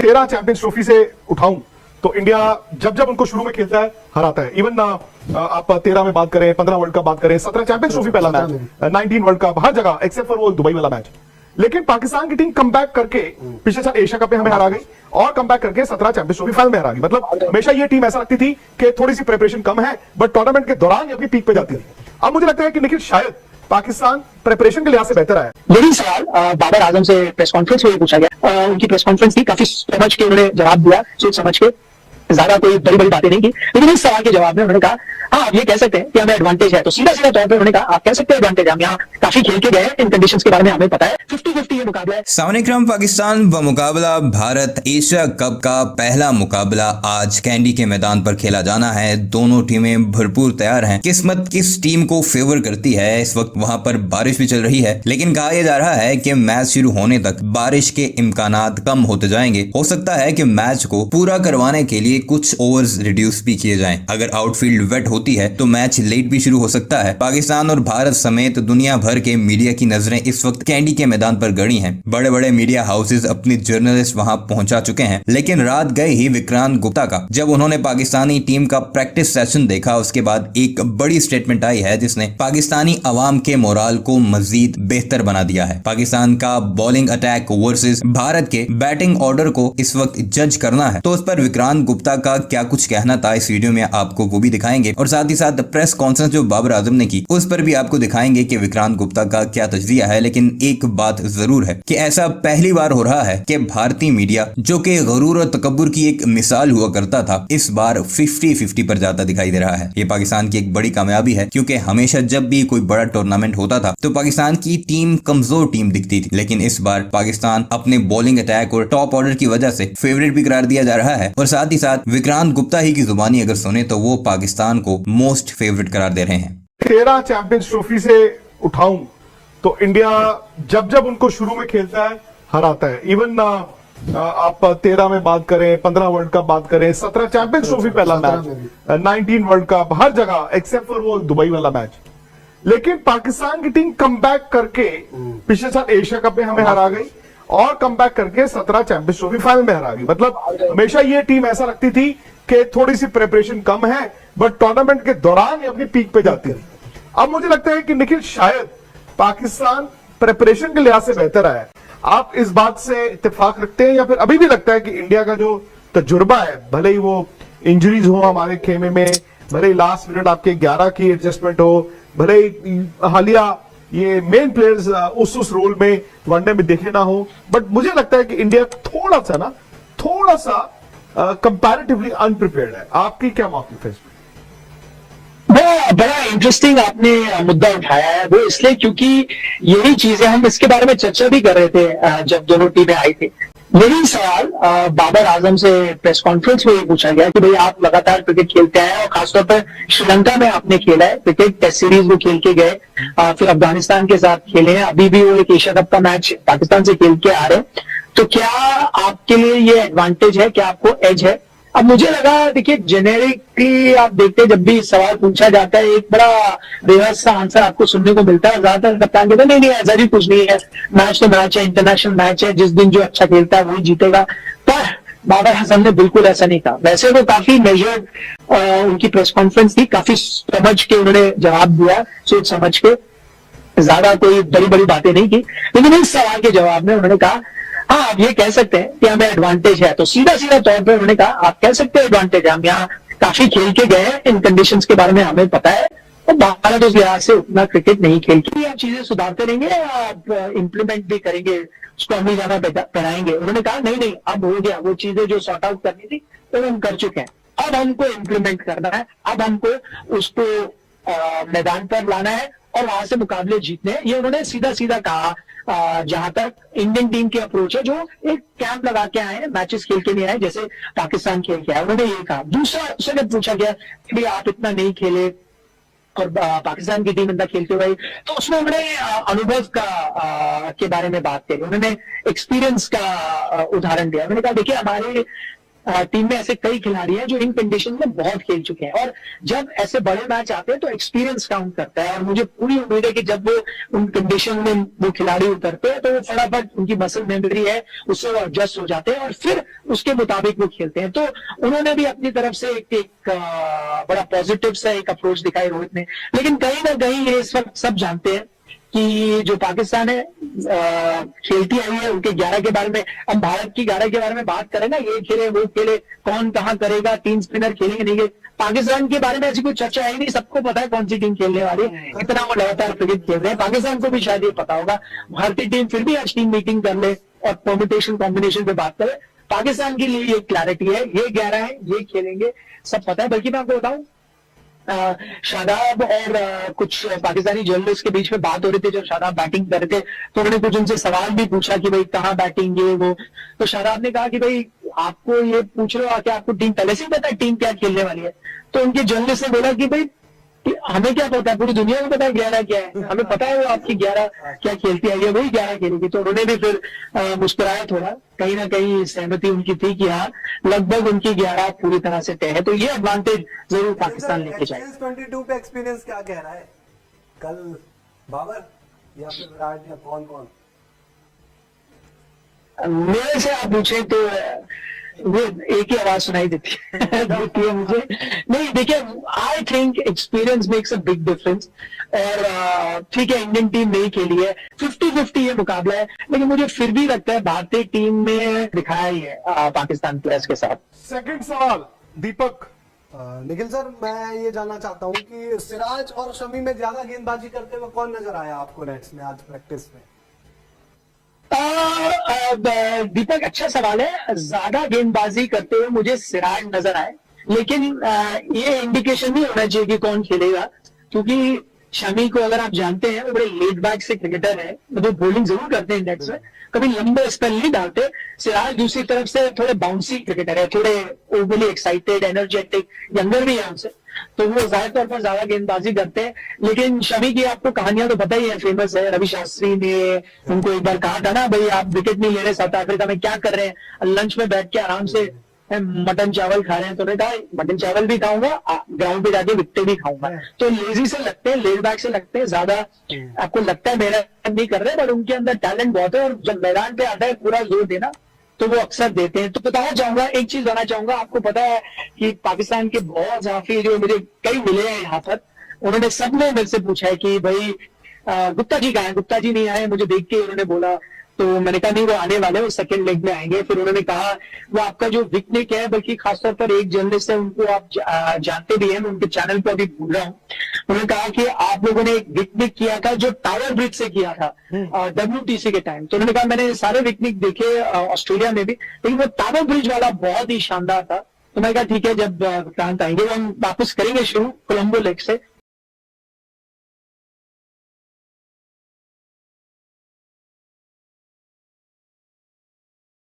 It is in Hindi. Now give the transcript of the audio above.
13 चैंपियंस ट्रॉफी से उठाऊं तो इंडिया जब जब उनको शुरू में खेलता है हराता है। इवन आप 13 में बात करें, 15 वर्ल्ड कप बात करें, 17 चैंपियंस ट्रॉफी पहला मैच, 19 वर्ल्ड कप, हर जगह एक्सेप्ट फॉर वो दुबई वाला मैच। लेकिन पाकिस्तान की टीम कमबैक करके पिछले साल एशिया कप में हमें हरा गई और कमबैक करके 17 चैंपियंस ट्रॉफी फाइनल में हरा गई। मतलब हमेशा ये टीम ऐसा लगती थी कि थोड़ी सी प्रिपरेशन कम है, बट टूर्नामेंट के दौरान ये अपनी पीक पे जाती थी। अब मुझे लगता है कि निखिल शायद पाकिस्तान प्रिपरेशन के लिहाज से बेहतर आया। यही सवाल बाबर आजम से प्रेस कॉन्फ्रेंस में पूछा गया। उनकी प्रेस कॉन्फ्रेंस थी, काफी समझ के उन्होंने जवाब दिया, सोच समझ के, ज्यादा कोई बड़ी बड़ी बातें नहीं की। लेकिन इस सवाल के जवाब में उन्होंने कहा हाँ आप ये कह सकते हैं कि हमें एडवांटेज है, तो सीधा सीधा तौर पर उन्होंने कहा आप कह सकते हैं एडवांटेज, हम यहाँ काफी खेल के गए, इन कंडीशंस के बारे में हमें पता है। 50-50 ये मुकाबला है। सामने पाकिस्तान व मुकाबला भारत एशिया कप का पहला मुकाबला आज कैंडी के मैदान पर खेला जाना है। दोनों टीमें भरपूर तैयार हैं। किस्मत किस टीम को फेवर करती है, इस वक्त वहां पर बारिश भी चल रही है, लेकिन कहा यह जा रहा है कि मैच शुरू होने तक बारिश के इम्कानात कम होते जाएंगे। हो सकता है कि मैच को पूरा करवाने के लिए कुछ ओवर्स रिड्यूस भी किए जाएं। अगर आउटफील्ड वेट होती है तो मैच लेट भी शुरू हो सकता है। पाकिस्तान और भारत समेत दुनिया भर के मीडिया की नजरें इस वक्त कैंडी के मैदान पर गड़ी हैं। बड़े बड़े मीडिया हाउसेज अपनी जर्नलिस्ट वहां पहुंचा चुके हैं। लेकिन रात गए ही विक्रांत गुप्ता का जब उन्होंने पाकिस्तानी टीम का प्रैक्टिस सेशन देखा, उसके बाद एक बड़ी स्टेटमेंट आई है जिसने पाकिस्तानी अवाम के मोराल को मजीद बेहतर बना दिया है। पाकिस्तान का बॉलिंग अटैक वर्सेस भारत के बैटिंग ऑर्डर को इस वक्त जज करना है, तो उस पर विक्रांत गुप्ता का क्या कुछ कहना था इस वीडियो में आपको वो भी दिखाएंगे। और साथ ही साथ प्रेस कॉन्फ्रेंस जो बाबर आजम ने की उस पर भी आपको दिखाएंगे कि विक्रांत गुप्ता का क्या तजरिया है। लेकिन एक बात जरूर है कि ऐसा पहली बार हो रहा है कि भारतीय मीडिया, जो कि गरूर और तकब्बुर की एक मिसाल हुआ करता था, इस बार 50-50 पर जाता दिखाई दे रहा है। ये पाकिस्तान की एक बड़ी कामयाबी है, क्योंकि हमेशा जब भी कोई बड़ा टूर्नामेंट होता था तो पाकिस्तान की टीम कमजोर टीम दिखती थी, लेकिन इस बार पाकिस्तान अपने बॉलिंग अटैक और टॉप ऑर्डर की वजह से फेवरेट भी करार दिया जा रहा है। और साथ ही साथ विक्रांत गुप्ता ही की जुबानी अगर सुने तो वो पाकिस्तान को मोस्ट फेवरेट करार दे रहे हैं। 13 चैंपियंस ट्रॉफी से उठाऊं तो इंडिया जब जब उनको शुरू में खेलता है हराता है। इवन आप 13 में बात करें, 15 वर्ल्ड कप बात करें, 17 चैंपियंस ट्रॉफी पहला मैच, 19 वर्ल्ड कप, हर जगह एक्सेप्ट फॉर वो दुबई वाला मैच। लेकिन पाकिस्तान की टीम कमबैक करके पिछले साल एशिया कप में हमें हरा गई और कमबैक करके 17 चैंपियंस ट्रॉफी फाइनल में हरा गई। मतलब हमेशा ये टीम ऐसा लगती थी कि थोड़ी सी प्रिपरेशन कम है, बट टूर्नामेंट के दौरान ये अपनी पीक पे जाती थी। अब मुझे लगता है कि निखिल शायद पाकिस्तान प्रिपरेशन के लिहाज से बेहतर आया। आप इस बात से इत्तेफाक रखते हैं या फिर अभी भी लगता है कि इंडिया का जो तजुर्बा है, भले ही वो इंजरीज हो हमारे खेमे में, भले ही लास्ट मिनट आपके 11 की एडजस्टमेंट हो, भले ही हालिया ये मेन प्लेयर्स उस रोल में वनडे में देखे ना हो, बट मुझे लगता है कि इंडिया थोड़ा सा कंपैरेटिवली अनप्रिपेयर्ड है। आपकी क्या मौक़िफ़ है इसमें? बड़ा इंटरेस्टिंग आपने मुद्दा उठाया है, वो इसलिए क्योंकि यही चीजें हम इसके बारे में चर्चा भी कर रहे थे जब दोनों टीमें आई थी। यही सवाल बाबर आजम से प्रेस कॉन्फ्रेंस में पूछा गया कि भाई आप लगातार क्रिकेट खेलते हैं और खासतौर पर श्रीलंका में आपने खेला है क्रिकेट, टेस्ट सीरीज वो खेल के गए, फिर अफगानिस्तान के साथ खेले हैं, अभी भी वो एक एशिया कप का मैच पाकिस्तान से खेल के आ रहे हैं, तो क्या आपके लिए ये एडवांटेज है, क्या आपको एज है? अब मुझे लगा, देखिए जेनेरिकली आप देखते हैं जब भी सवाल पूछा जाता है एक बड़ा बेहद सा आंसर आपको सुनने को मिलता है। ज्यादातर कप्तान कहते हैं नहीं ऐसा भी कुछ नहीं है, मैच तो मैच है, इंटरनेशनल मैच है, जिस दिन जो अच्छा खेलता है वही जीतेगा। पर बाबर आजम ने बिल्कुल ऐसा नहीं कहा। वैसे तो काफी मेजर्ड उनकी प्रेस कॉन्फ्रेंस थी, काफी समझ के उन्होंने जवाब दिया, सोच समझ के, ज्यादा कोई बड़ी बड़ी बातें नहीं की। लेकिन इस सवाल के जवाब में उन्होंने कहा हाँ आप ये कह सकते हैं कि हमें एडवांटेज है, तो सीधा सीधा तौर पर उन्होंने कहा आप कह सकते हैं एडवांटेज है, हम यहाँ काफी खेल के गए हैं, इन कंडीशंस के बारे में हमें पता है, और भारत उस लिहाज से उतना क्रिकेट नहीं खेलती। आप चीजें सुधारते रहेंगे, आप इम्प्लीमेंट भी करेंगे, उसको हम भी ज्यादा पढ़ाएंगे। उन्होंने कहा नहीं अब हो गया, वो चीजें जो सॉर्ट आउट करनी थी तो हम कर चुके हैं, अब हमको इम्प्लीमेंट करना है, अब हमको उसको मैदान पर लाना है और वहां से मुकाबले जीतने हैं। ये उन्होंने सीधा सीधा कहा। जहां तक इंडियन टीम की अप्रोच है, जो एक कैंप लगा के आए हैं, मैचेस खेल के नहीं आए जैसे पाकिस्तान खेल के आए, उन्होंने ये कहा। दूसरा उससे जब पूछा गया कि भाई आप इतना नहीं खेले और पाकिस्तान की टीम इतना खेलते हुए, तो उसमें उन्होंने अनुभव का के बारे में बात करी, उन्होंने एक्सपीरियंस का उदाहरण दिया। उन्होंने कहा देखिए हमारे टीम में ऐसे कई खिलाड़ी हैं जो इन कंडीशन में बहुत खेल चुके हैं, और जब ऐसे बड़े मैच आते हैं तो एक्सपीरियंस काउंट करता है। और मुझे पूरी उम्मीद है कि जब वो उन कंडीशन में वो खिलाड़ी उतरते हैं तो वो फटाफट, उनकी मसल मेमोरी है उससे वो एडजस्ट हो जाते हैं और फिर उसके मुताबिक वो खेलते हैं। तो उन्होंने भी अपनी तरफ से एक बड़ा पॉजिटिव सा एक अप्रोच दिखाई रोहित ने। लेकिन कहीं ना कहीं ये इस वक्त सब जानते हैं कि जो पाकिस्तान है खेलती आई है, उनके 11 के बारे में, हम भारत की 11 के बारे में बात करें ना, ये खेले वो खेले, कौन कहाँ करेगा, 3 स्पिनर खेलेंगे नहीं। पाकिस्तान के बारे में ऐसी कोई चर्चा है नहीं, सबको पता है कौन सी टीम खेलने वाली है, इतना वो लगातार क्रिकेट खेल रहे हैं। पाकिस्तान को भी शायद ये पता होगा। भारतीय टीम फिर भी आज टीम मीटिंग कर ले और परम्यूटेशन कॉम्बिनेशन पे बात करे। पाकिस्तान के लिए ये क्लैरिटी है, ये 11 है, ये खेलेंगे, सब पता है। बल्कि मैं आपको बताऊं, शादाब और कुछ पाकिस्तानी जर्नलिस्ट के बीच में बात हो रही थी जब शादाब बैटिंग कर रहे थे, तो उन्होंने कुछ उनसे सवाल भी पूछा कि भाई कहाँ बैटिंग ये वो। तो शादाब ने कहा कि भाई आपको ये पूछ रहे हो कि आपको टीम पहले से ही पता है टीम क्या खेलने वाली है। तो उनके जर्नलिस्ट ने बोला कि भाई कि हमें क्या पता है, पूरी दुनिया को पता है 11 क्या है, हमें पता है वो आपकी 11 क्या खेलती आई है, वही 11 खेलेगी। तो उन्होंने भी फिर मुस्कुराया थोड़ा, कहीं ना कहीं सहमति उनकी थी कि हाँ लगभग उनकी 11 पूरी तरह से तय है। तो ये एडवांटेज जरूर पाकिस्तान लेके जाए। 22 पे एक्सपीरियंस क्या कह रहा है कल, बाबर या फिर विराट या कौन कौन? मेरे से आप पूछे तो वो एक ही आवाज सुनाई देती है मुझे। नहीं देखिए, I think experience makes a big difference. और ठीक है, इंडियन टीम नहीं खेली है, 50-50 ये मुकाबला है, लेकिन मुझे फिर भी लगता है भारतीय टीम में दिखाया ही है पाकिस्तान प्लेयर्स के साथ। सेकंड सवाल दीपक। निखिल सर, मैं ये जानना चाहता हूँ कि सिराज और शमी में ज्यादा गेंदबाजी करते हुए कौन नजर आया आपको नेट्स में आज प्रैक्टिस में? दीपक, अच्छा सवाल है। ज्यादा गेंदबाजी करते हुए मुझे सिराज नजर आए, लेकिन ये इंडिकेशन नहीं होना चाहिए कि कौन खेलेगा, क्योंकि शमी को अगर आप जानते हैं वो बड़े लेट बैक से क्रिकेटर है, मतलब बॉलिंग जरूर करते हैं इंडेक्स में, कभी लंबे स्पेल नहीं डालते। सिराज दूसरी तरफ से थोड़े बाउंसी क्रिकेटर है, थोड़े ओवरली एक्साइटेड, एनर्जेटिक, यंगर भी है उनसे, तो वो जाहिर तौर पर ज्यादा गेंदबाजी करते हैं। लेकिन शमी की आपको कहानियां तो पता ही है, फेमस है। रवि शास्त्री ने उनको एक बार कहा था ना, भाई आप विकेट नहीं ले रहे, साउथ अफ्रीका में क्या कर रहे हैं, लंच में बैठ के आराम से मटन चावल खा रहे हैं। तो उन्होंने कहा मटन चावल भी खाऊंगा, ग्राउंड पे जाके विकेट भी खाऊंगा। तो लेजी से लगते हैं, लेट बैक से लगते हैं, ज्यादा आपको लगता है मेहनत नहीं कर रहे, बट उनके अंदर टैलेंट बहुत है, और जब मैदान पे आता है पूरा जोर देना तो वो अक्सर देते हैं। तो बताना चाहूंगा, एक चीज बताना चाहूंगा, आपको पता है कि पाकिस्तान के बहुत साफी जो मुझे कई मिले हैं यहाँ पर, उन्होंने सबने मेरे से पूछा है कि भाई गुप्ता जी कहाँ है, गुप्ता जी नहीं आए। मुझे देख के उन्होंने बोला, तो मैंने कहा नहीं वो आने वाले, वो सेकंड लेग में आएंगे। फिर उन्होंने कहा वो आपका जो विकनिक है, बल्कि खासतौर पर एक जर्नलिस्ट है, उनको आप जानते भी हैं, मैं उनके चैनल पर अभी भूल रहा हूँ, उन्होंने कहा कि आप लोगों ने एक विकनिक किया था जो टावर ब्रिज से किया था WTC के टाइम। तो उन्होंने कहा मैंने सारे विकनिक देखे ऑस्ट्रेलिया में भी, लेकिन वो टावर ब्रिज वाला बहुत ही शानदार था। तो मैंने कहा ठीक है, जब विक्रांत आएंगे हम वापस करेंगे शुरू कोलंबो लेग से।